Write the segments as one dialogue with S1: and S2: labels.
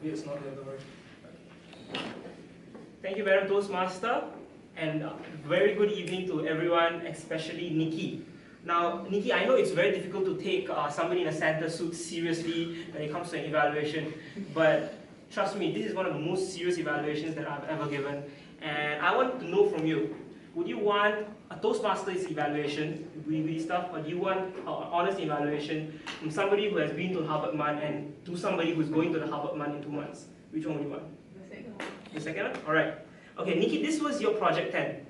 S1: It's not the word. Thank you, Madam Toastmaster, and very good evening to everyone, especially Nicky. Now, Nicky, I know it's very difficult to take somebody in a Santa suit seriously when it comes to an evaluation, but trust me, this is one of the most serious evaluations that I've ever given, and I want to know from you, would you want a Toastmasters evaluation, stuff, or do you want an honest evaluation from somebody who has been to Harvard Mun and to somebody who's going to the Harvard Mun in 2 months? Which one would you want?
S2: The second one.
S1: The second one? Alright. Okay, Nicky, this was your project 10.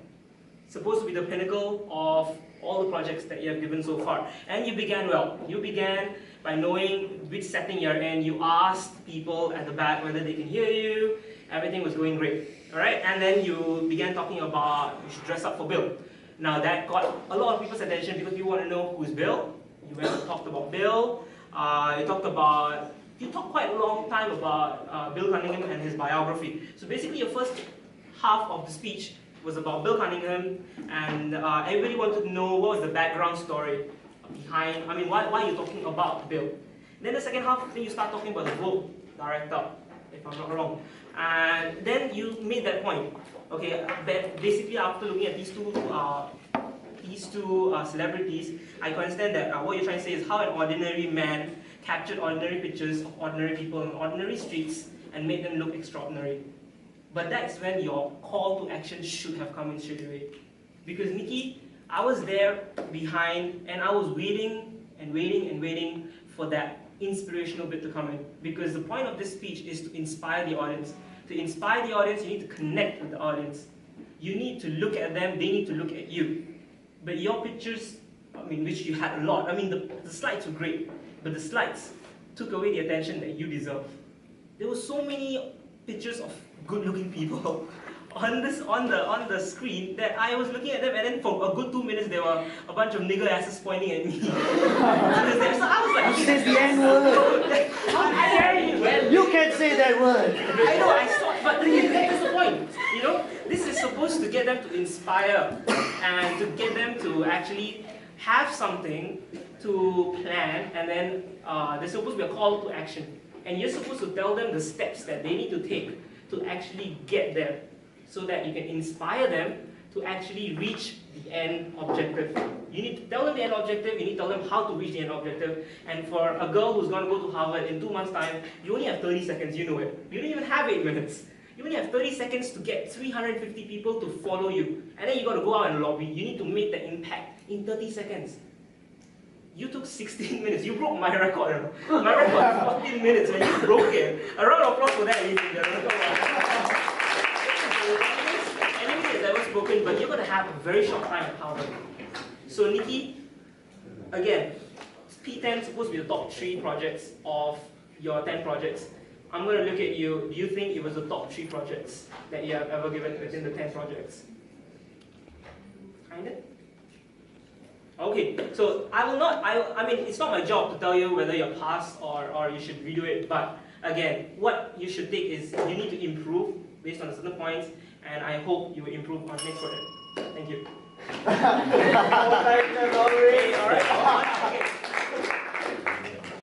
S1: Supposed to be the pinnacle of all the projects that you have given so far. And you began well. You began by knowing which setting you're in. You asked people at the back whether they can hear you. Everything was going great. Alright? And then you began talking about you should dress up for Bill. Now that got a lot of people's attention because people want to know who's Bill. You went and talked about Bill. You talked quite a long time about Bill Cunningham and his biography. So basically your first half of the speech was about Bill Cunningham, and everybody wanted to know what was the background story behind, why are you talking about Bill? Then the second half, then you start talking about the Vogue director, if I'm not wrong. And then you made that point. Okay, basically after looking at these two celebrities, I can understand that what you're trying to say is how an ordinary man captured ordinary pictures of ordinary people on ordinary streets and made them look extraordinary. But that's when your call to action should have come in straight away. Because Nicky, I was there behind and I was waiting and waiting and waiting for that inspirational bit to come in. Because the point of this speech is to inspire the audience. To inspire the audience, you need to connect with the audience. You need to look at them, they need to look at you. But your pictures, which you had a lot, the slides were great, but the slides took away the attention that you deserve. There were so many pictures of good-looking people on the screen that I was looking at them, and then for a good 2 minutes there were a bunch of nigger asses pointing at me. So I was like,
S3: you said the N-word.
S1: How dare you?
S3: You can't say that word.
S1: I know, I saw, but that's the point. You know, this is supposed to get them to inspire and to get them to actually have something to plan, and then there's supposed to be a call to action. And you're supposed to tell them the steps that they need to take to actually get there, so that you can inspire them to actually reach the end objective. You need to tell them the end objective, you need to tell them how to reach the end objective. And for a girl who's going to go to Harvard in 2 months' time, you only have 30 seconds, you know it. You don't even have 8 minutes. You only have 30 seconds to get 350 people to follow you. And then you got to go out and lobby. You need to make the impact in 30 seconds. You took 16 minutes. You broke my record. My record was 14 minutes when you broke it. A round of applause for that, ladies and gentlemen. Anything that was broken, but you're going to have a very short time at Harvard. So Nicky, again, P10 is supposed to be the top 3 projects of your 10 projects. I'm going to look at you. Do you think it was the top 3 projects that you have ever given within the 10 projects? Kinda? Okay, so it's not my job to tell you whether you're passed or you should redo it, but again, what you should take is you need to improve based on certain points, and I hope you will improve on next project. Thank you. Alright,